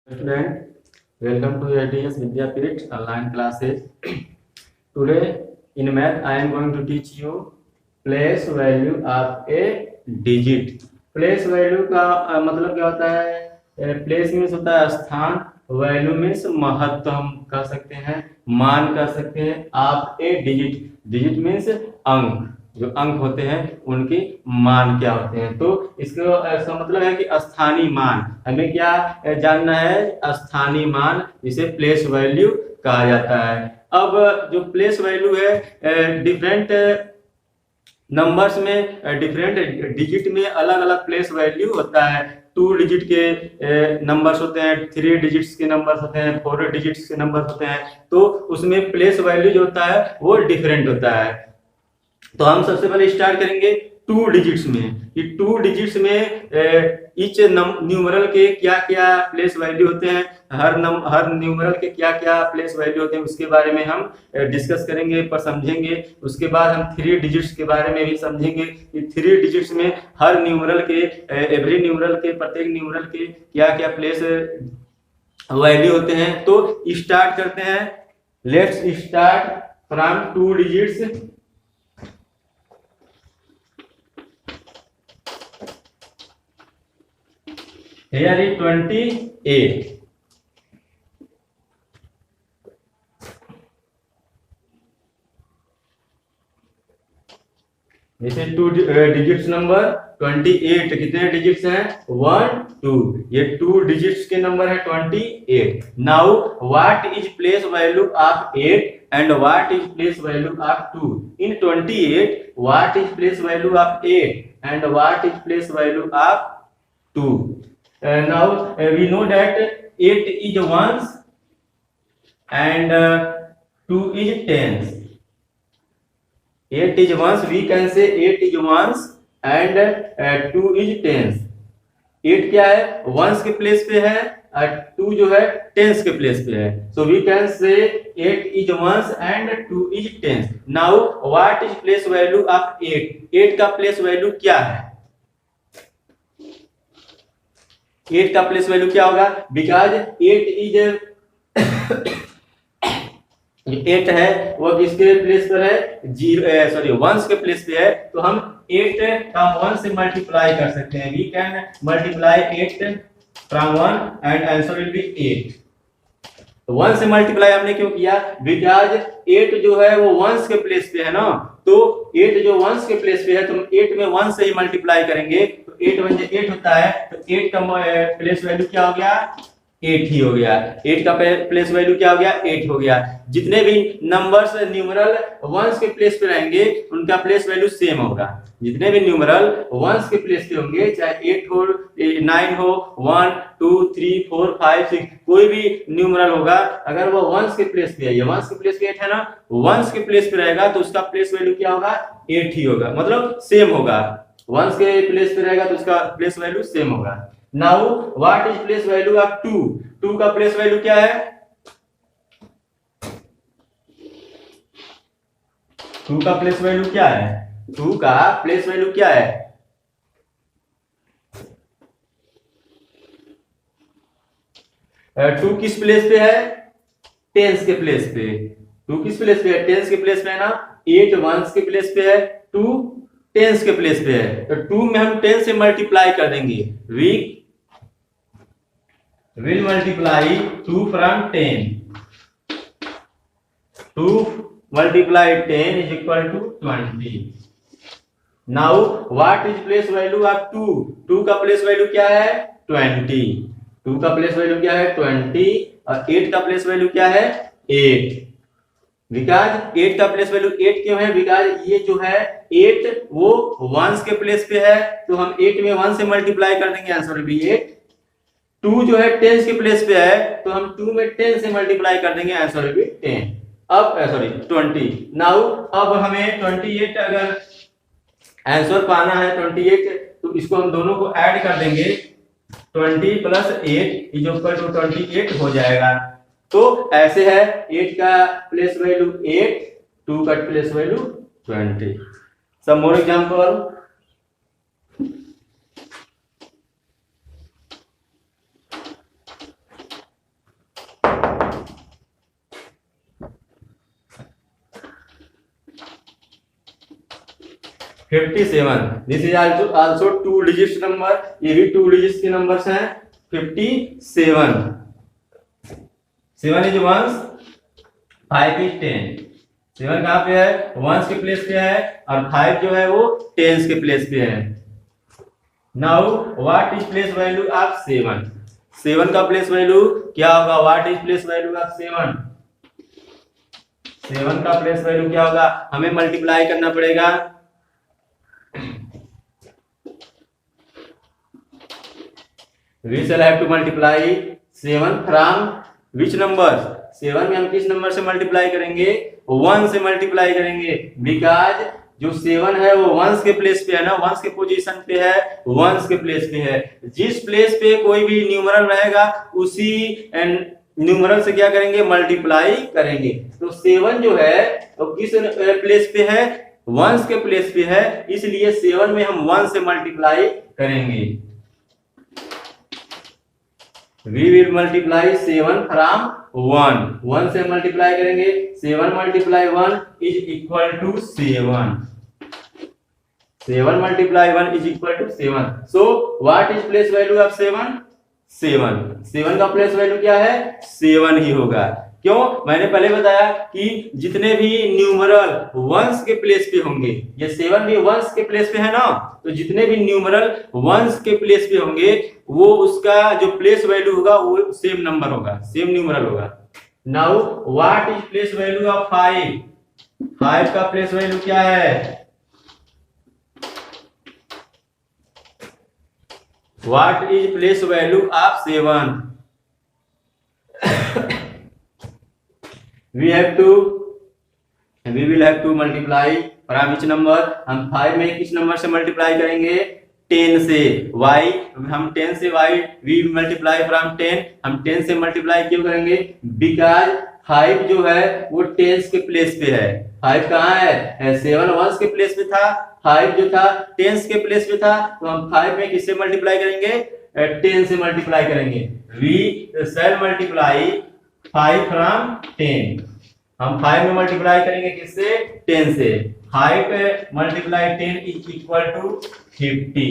Student, welcome to ADS Vidyapeeth online classes. Today in math I am going to teach you place value of a digit. Place value का मतलब क्या होता है? Place means होता है स्थान, value means महत्व हम कह सकते हैं, मान कह सकते हैं। आप ए डिजिट, डिजिट मीन्स अंक, जो अंक होते हैं उनके मान क्या होते हैं। तो इसका मतलब है कि स्थानीय मान, हमें क्या जानना है? स्थानीय मान, जिसे प्लेस वैल्यू कहा जाता है। अब जो प्लेस वैल्यू है, डिफरेंट नंबर्स में, डिफरेंट डिजिट में अलग अलग प्लेस वैल्यू होता है। 2 डिजिट के नंबर्स होते हैं, 3 डिजिट्स के नंबर्स होते हैं, 4 डिजिट्स के नंबर्स होते हैं। तो उसमें प्लेस वैल्यू जो होता है वो डिफरेंट होता है। तो हम सबसे पहले स्टार्ट करेंगे 2 डिजिट्स में कि 2 डिजिट्स में ईच न्यूमरल के क्या क्या प्लेस वैल्यू होते हैं, हर न्यूमरल के क्या क्या प्लेस वैल्यू होते हैं, उसके बारे में हम डिस्कस करेंगे, पर समझेंगे। उसके बाद हम 3 डिजिट्स के बारे में भी समझेंगे कि 3 डिजिट्स में हर न्यूमरल के, एवरी न्यूमरल के, प्रत्येक न्यूमरल के क्या क्या प्लेस वैल्यू होते हैं। तो स्टार्ट करते हैं। Let's start from 2 digits. Here is 28. This is 2 digits number 28. कितने डिजिट्स हैं? 1 2। ये 2 डिजिट्स के नंबर है 28। Now what is place value of 8 and what is place value of 2? In 28, what is place value of 8 and what is place value of 2? Now we know that 8 is ones and 2 is tens. 8 is ones, we can say 8 is ones and 2 is tens. 8 क्या है? ones के place पे है और 2 जो है tens के place पे है। So we can say 8 is ones and 2 is tens. Now what is place value of 8? 8 का प्लेस वैल्यू क्या है? 8 का प्लेस वैल्यू क्या होगा? बिकॉज 8 इज 8 है वो किसके प्लेस पर है? वंस के प्लेस पे है। तो हम 8 का 1 से मल्टीप्लाई कर सकते हैं। We can multiply 8 from 1 and answer will be 8। तो 1 से मल्टीप्लाई हमने क्यों किया? बिकॉज 8 जो है वो वंस के प्लेस पे है ना। तो 8 जो वंस के प्लेस पे है तो हम 8 में 1 से ही मल्टीप्लाई करेंगे। तो 8 1 8 होता है। तो 8 का प्लेस वैल्यू क्या हो गया? 8 ही हो गया। 8 का प्लेस वैल्यू क्या हो गया? 8 हो गया। जितने भी नंबर्स न्यूमरल वंस के प्लेस पे रहेंगे उनका प्लेस वैल्यू सेम होगा। जितने भी न्यूमरल वंस के प्लेस पे होंगे, चाहे 8 हो, 9 हो, 1 2 3 4 5 6, कोई भी न्यूमरल होगा, अगर वो वंस के प्लेस पे है, ये वंस के प्लेस पे 8 है ना, वंस के प्लेस पे रहेगा तो उसका प्लेस वैल्यू क्या होगा? 8 ही होगा, मतलब सेम होगा। वंस के प्लेस पे रहेगा तो उसका प्लेस वैल्यू सेम होगा। Now what is place value of 2? 2 का प्लेस वैल्यू क्या है? 2 का प्लेस वैल्यू क्या है? 2 का प्लेस वैल्यू क्या है? 2 किस प्लेस पे है? टेंस के प्लेस पे। 2 किस प्लेस पे है? टेंस के प्लेस पे है ना। 8 वंस के प्लेस पे है, 2 टेंस के प्लेस पे है। तो 2 में हम 10 से मल्टीप्लाई कर देंगे। We will multiply 2 from 10. 2 multiply 10 is equal to 20. Now what is place value of 2? 2 का प्लेस वैल्यू क्या है? 20. 2 का प्लेस वैल्यू क्या है? 20 और 8 का प्लेस वैल्यू क्या है? 8। बिकॉज 8 का प्लेस वैल्यू 8 क्यों है? बिकॉज ये जो है 8 वो वंस के प्लेस पे है, तो हम 8 में 1 से मल्टीप्लाई कर देंगे, आंसर भी 8। 2 जो है टेंस के प्लेस पे है तो हम 2 में 10 से मल्टीप्लाई कर देंगे, आंसर भी 10। अब 20। नाउ अब हमें 28 अगर आंसर पाना है 28, तो इसको हम दोनों को ऐड कर देंगे। 20 + 8 इज इक्वल टू 28 हो जाएगा। तो ऐसे है 8 का प्लेस वैल्यू 8, 2 का place value 20। Some more example. 57। This is also two digit number, ये भी टू डिजिट के नंबर्स हैं। 57, 7 इज वंस, 5 इज 10। 7 कहाँ पे है, वंस के प्लेस पे है, और 5 जो है वो टेंस के प्लेस पे है। Now what is place value of 7? 7 का प्लेस वैल्यू क्या होगा? What is place value of 7? 7 का प्लेस वैल्यू क्या होगा? हमें मल्टीप्लाई करना पड़ेगा। We shall have to multiply 7 from which number? 7 में हम किस नंबर से मल्टीप्लाई करेंगे? 1 से मल्टीप्लाई करेंगे, बिकॉज जो 7 है वो वंस के प्लेस पे है ना, वंस के पोजीशन पे है, वंस के प्लेस पे है। जिस प्लेस पे कोई भी न्यूमरल रहेगा उसी न्यूमरल से क्या करेंगे? मल्टीप्लाई करेंगे। तो 7 जो है तो किस प्लेस पे है? वंस के प्लेस पे है, इसलिए 7 में हम 1 से मल्टीप्लाई करेंगे। We will multiply 7 from 1. 1 से मल्टीप्लाई करेंगे, 7 multiply 1 is equal to 7। 7 multiply 1 is equal to 7। So what is place value of 7? 7। 7 का प्लेस वैल्यू क्या है? 7 ही होगा। क्यों? मैंने पहले बताया कि जितने भी न्यूमरल वंस के प्लेस पे होंगे, ये 7 भी वंस के प्लेस पे है ना, तो जितने भी न्यूमरल वंस के प्लेस पे होंगे वो उसका जो प्लेस वैल्यू होगा वो सेम नंबर होगा, सेम न्यूमरल होगा। Now what is place value of 5? 5 का प्लेस वैल्यू क्या है? What is place value of 7? we will have to multiply from which number? हम 5 में किस नंबर से मल्टीप्लाई करेंगे? 10 से। y हम 10 से y we multiply from 10, हम 10 से मल्टीप्लाई क्यों करेंगे? बिकॉज 5 जो है वो टेंस के प्लेस पे है। 5 कहाँ है? 7 वंस के प्लेस पे था, 5 जो था टेंस के प्लेस पे था, तो हम 5 में किससे मल्टीप्लाई करेंगे? 10 से मल्टीप्लाई करेंगे। we shall multiply 5 from 10। हम 5 में मल्टीप्लाई करेंगे किससे? 10 से। 5 multiply 10 is equal to 50।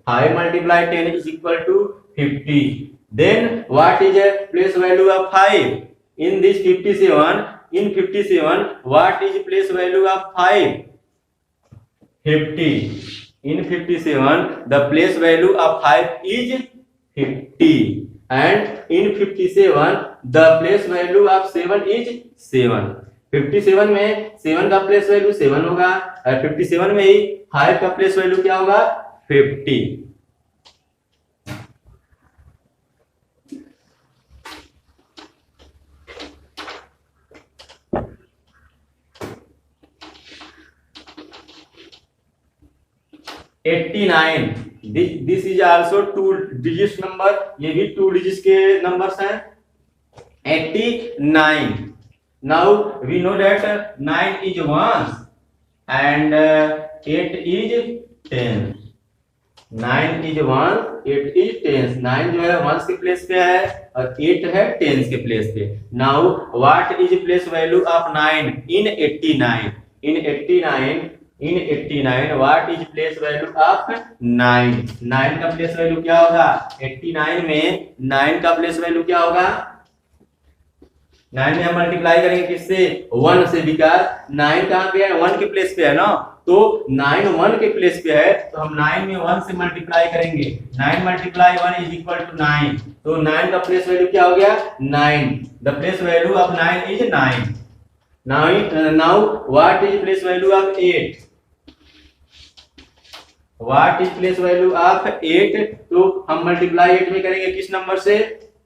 5 multiply 10 is equal to 50। Then what is place value of 5 in this 57? In 57 what is place value of 5? 50। In 57 the place value of 5 is 50, and in 57 the place value of 7 is 7। 57 में 7 का place value 7 होगा, और 57 में ही 5 का place value क्या होगा? 50। This is also two digit number, ये भी टू डिजिट के नंबर्स हैं। 89। Now we know that 9 is ones and 8 is 10। 9 is ones, 8 is 10। 9 जो है वंस के प्लेस पे है और 8 है टेंस के प्लेस पे। Now what is place value of 9 in 89? In 89 what is place value of 9? 9 का प्लेस वैल्यू क्या होगा? 89 में 9 का प्लेस वैल्यू क्या होगा? 9 में हम मल्टीप्लाई करेंगे किससे? 1 से, बिकॉज 9 कहाँ पे है? 1 के प्लेस पे है ना, तो 9 1 के प्लेस पे है, तो हम 9 में 1 से मल्टीप्लाई करेंगे। 9 मल्टीप्लाई 1 इज इक्वल टू 9, तो 9 का प्लेस वैल्यू क्या हो गया? 9। The place value of 9 is 9। Now what is place value of 8? What is place value of 8? तो हम मल्टीप्लाई 8 में करेंगे किस नंबर से?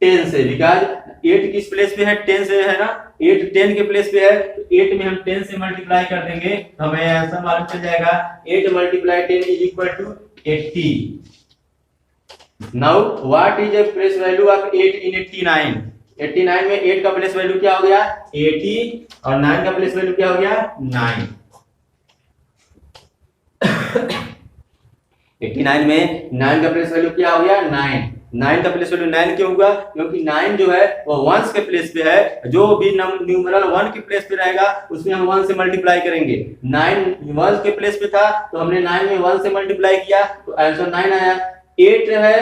10 से, बिकॉज 8 किस प्लेस पे है? 10 से है ना, 8 10 के प्लेस पे है, तो 8 में हम 10 से मल्टीप्लाई कर देंगे तो हमें आंसर मालूम चल जाएगा। 8 multiply 10 is equal to 80। Now what is place value of 8 in 89? 89 में 8 का प्लेस वैल्यू क्या हो गया? 80, और 9 का प्लेस वैल्यू क्या हो गया? 9। 89 में 9 का प्लेस वैल्यू क्या हो गया? 9। 9 का प्लेस वैल्यू 9 क्यों होगा? क्योंकि 9 जो है वो वंस के प्लेस पे है, जो भी न्यूमरल 1 के प्लेस पे रहेगा उसमें हम 1 से मल्टीप्लाई करेंगे। 9 1 के प्लेस पे था तो हमने 9 में 1 से मल्टीप्लाई किया तो आंसर 9 आया। 8 है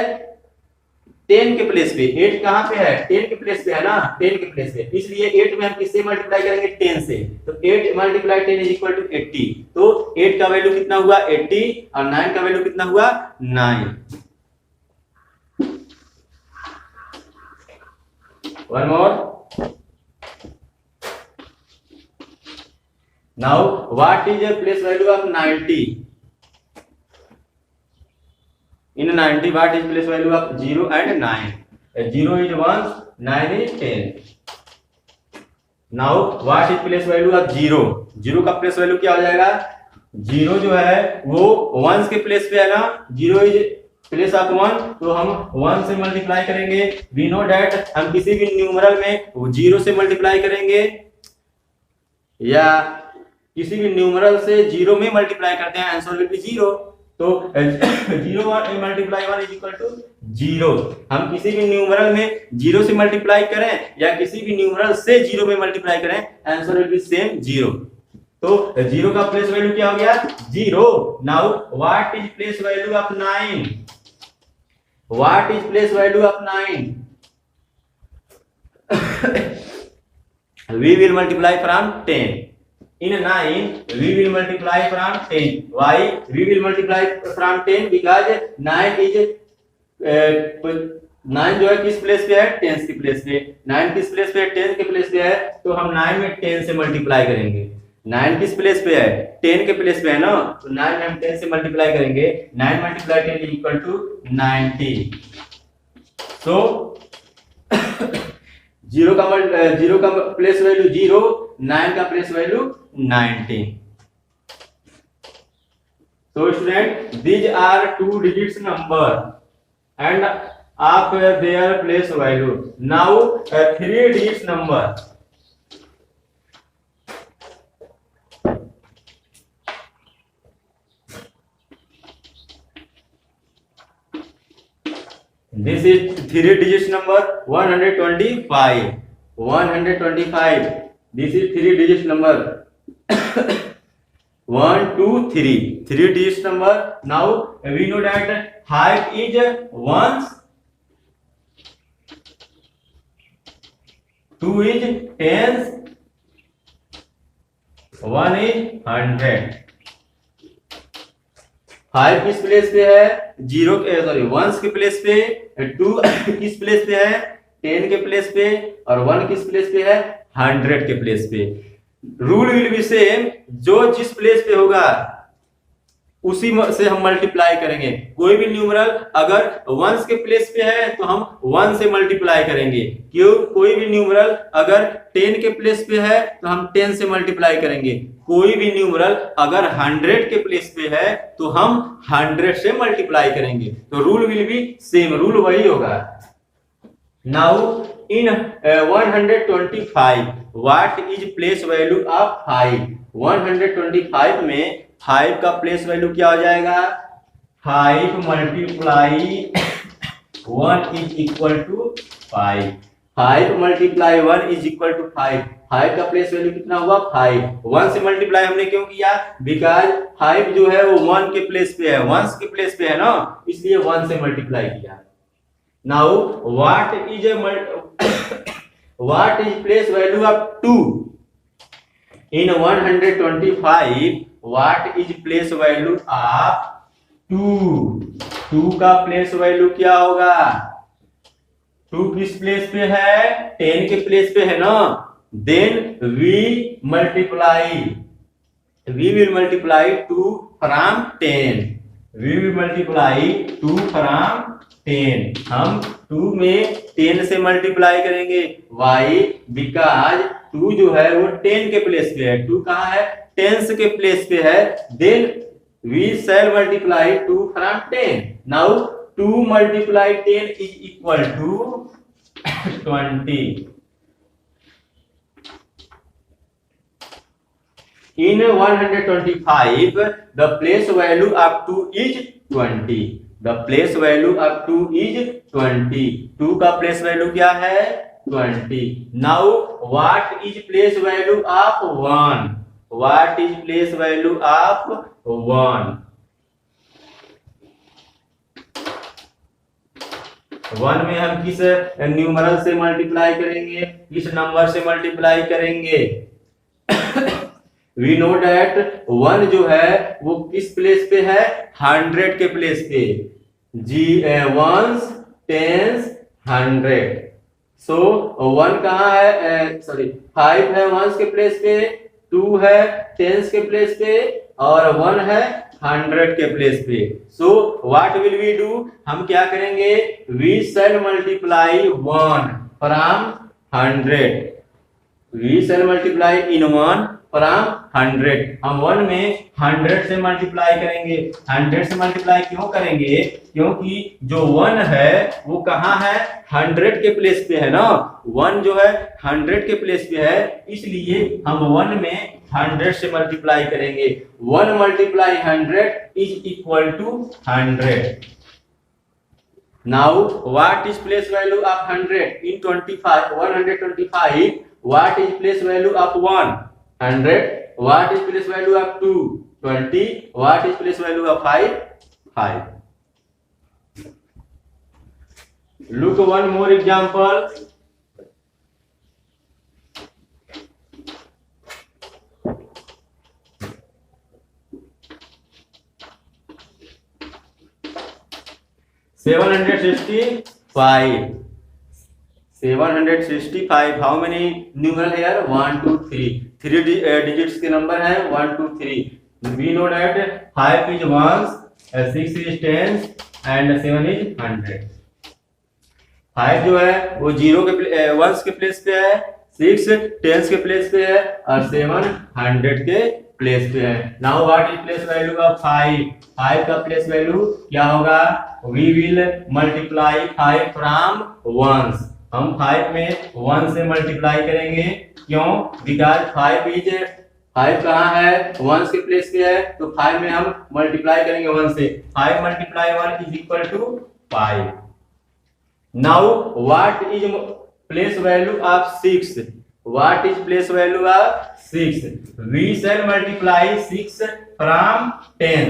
10 के प्लेस पे, 8 कहां पे है? 10 के प्लेस पे है ना, 10 के प्लेस पे, इसलिए 8 में हम किससे मल्टीप्लाई करेंगे? 10 से। तो 8 मल्टीप्लाई 10 इज इक्वल टू 80। तो 8 का वैल्यू कितना हुआ? 80 और 9 का वैल्यू कितना हुआ? 9। One more. Now what is the place value of 90? In 90, what is place value of 0 and 9? 0 is 1, 9 is 10. Now, what is place value of 0? 0 का प्लेस वैल्यू क्या हो जाएगा? 0 जो है वो 1 के प्लेस पे है ना, 0 इज प्लेस ऑफ 1, तो हम 1 से मल्टीप्लाई करेंगे। वी नो डैट हम किसी भी न्यूमरल में 0 से मल्टीप्लाई करेंगे या किसी भी न्यूमरल से 0 में मल्टीप्लाई करते हैं, आंसर विल बी 0। तो 0 मल्टीप्लाई 1 इज इक्वल टू 0। हम किसी भी न्यूमरल में 0 से मल्टीप्लाई करें या किसी भी न्यूमरल से 0 में मल्टीप्लाई करें, आंसर विल बी सेम 0। तो 0 का प्लेस वैल्यू क्या हो गया? 0। Now what is place value of 9? What is place value of 9? we will multiply from 10. In 9 we will multiply from 10. Why we will multiply from 10? Because 9 is 9 जो है किस place पे है? 10 की प्लेस पे। 9 किस प्लेस पे है? 10 के प्लेस पे है, तो हम 9 में 10 से मल्टीप्लाई करेंगे। 9 किस प्लेस पे है? 10 के प्लेस पे है ना, तो 9 में हम 10 से मल्टीप्लाई करेंगे। 9 मल्टीप्लाई 10 इज इक्वल टू 90। तो 0 का प्लेस वैल्यू 0, 9 का place value 90। So student, these are 2 digits number and of their place value. Now 3 digits number. This is 3 digits number 125. 125. This is 3 digits number 1, 2, 3. 3 digits number. Now we know that height is ones, 2 is tens, 1 is 100. 5 किस place पे है? 0 1 के place पे, 2 किस place पे है? 10 के place पे, और 1 किस प्लेस पे है? 100 के प्लेस पे। रूल विल बी सेम, जो जिस प्लेस पे होगा उसी से हम मल्टीप्लाई करेंगे। कोई भी न्यूमरल अगर 1 के प्लेस पे है तो हम 1 से मल्टीप्लाई करेंगे। क्यों? कोई भी न्यूमरल अगर 10 के प्लेस पे है तो हम 10 से मल्टीप्लाई करेंगे। कोई भी न्यूमरल अगर 100 के प्लेस पे है तो हम 100 से मल्टीप्लाई करेंगे। तो rule will be same, rule वही होगा। Now in 125 what is place value of 5? 125 में 5 का प्लेस वैल्यू क्या हो जाएगा? 5 multiply 1 is equal to 5। 5 multiply 1 is equal to 5। 5 का प्लेस वैल्यू कितना हुआ? 5। 1 से मल्टीप्लाई हमने क्यों किया? बिकॉज 5 जो है वो 1 के प्लेस पे है, 1 के प्लेस पे है ना, इसलिए 1 से मल्टीप्लाई किया। Now what is place value of 2? In 125 what is place value of 2? 2 का प्लेस वैल्यू क्या होगा? 2 किस प्लेस पे है? 10 के प्लेस पे है ना, then we will multiply 2 from 10. We will multiply 2 from 10. हम 2 में 10 से मल्टीप्लाई करेंगे। Why? Because 2 जो है वो 10 के प्लेस पे है। 2 कहाँ है? 10 के प्लेस पे है। Then we shall multiply 2 from 10. Now 2 multiply 10 is equal to 20. In 125, the place value of 2 is 20. The place value of 2 is 20। 2 का प्लेस वैल्यू क्या है 20। Now what is place value of 1? What is place value of 1? 1 में हम किस numeral से multiply करेंगे, किस number से मल्टीप्लाई करेंगे? वी नो डैट 1 जो है वो किस प्लेस पे है 100 के प्लेस पे। जी वंस टेंस 100। सो 1 कहाँ है, सॉरी 5 है वंस के प्लेस पे, 2 है टेंस के प्लेस पे और 1 है 100 के प्लेस पे। So what will we do? हम क्या करेंगे? We shall multiply 1 from 100। We shall multiply in 1 from 100। हम 1 में 100 से मल्टीप्लाई करेंगे। 100 से मल्टीप्लाई क्यों करेंगे? क्योंकि जो 1 है वो कहाँ है 100 के प्लेस पे है ना। 1 जो है 100 के प्लेस पे है, इसलिए हम 1 में 100 से मल्टीप्लाई करेंगे। 1 multiply 100 is equal to 100। Now what is place value of 100 in 25? 125। What is place value of 1? 100. What is place value of 2? 20. What is place value of 5? 5. Look one more example. $765. How many numeral here? 1, 2, 3. 3 digits के number है 1, 2, 3. We know that 5 is ones, 6 is tens and 7 is 100. 5 जो है वो 0 के once के place पे है, 6 tense के प्लेस पे है और 7 100 के प्लेस पे है। Now what is place value of 5? 5 का प्लेस वैल्यू क्या होगा? We will multiply 5 from ones. हम 5 में 1 से मल्टीप्लाई करेंगे। क्यों? बिकॉज 5 कहाँ है 1 के प्लेस पे है, तो 5 में हम मल्टीप्लाई करेंगे 1 से। 5 multiply 1 is equal to 5। Now what is place value of 6? What is place value of 6? We shall multiply 6 from 10।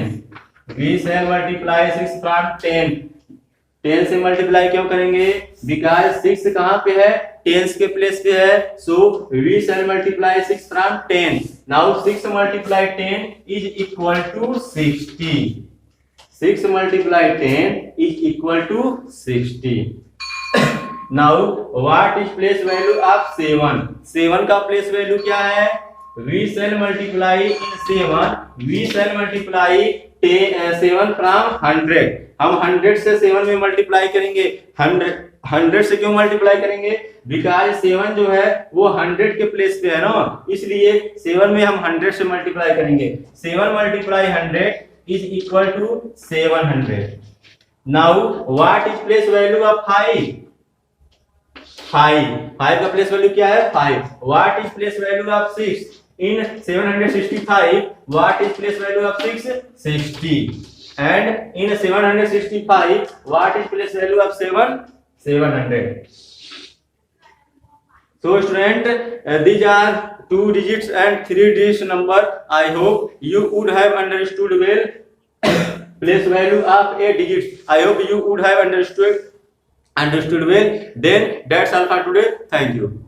We shall multiply 6 from 10। 10 से मल्टीप्लाई क्यों करेंगे? बिकॉज 6 कहाँ पे है? टेंस के प्लेस पे है। So we shall multiply 6 from 10। Now 6 multiply 10 is equal to 60। 6 multiply 10 is equal to 60। Now what is place value of 7? 7 का प्लेस वैल्यू क्या है? We shall multiply in 7। We shall multiply 7 from 100। हम 100 से 7 में multiply करेंगे। 100 से क्यों multiply करेंगे? बिकॉज 7 जो है वो 100 के प्लेस पे है ना, इसलिए 7 में हम 100 से मल्टीप्लाई करेंगे। 7 multiply 100 is equal to 700। Now what is place value of 5? 5 का प्लेस वैल्यू क्या है? 5। What is place value of 6? In 765 what is place value of 6? 60। and in 765 what is place value of 7? 700. So student, these are 2 digits and 3 digits number. I hope you would have understood well place value of 8 digits. I hope you would have understood well. Then that's all for today. Thank you.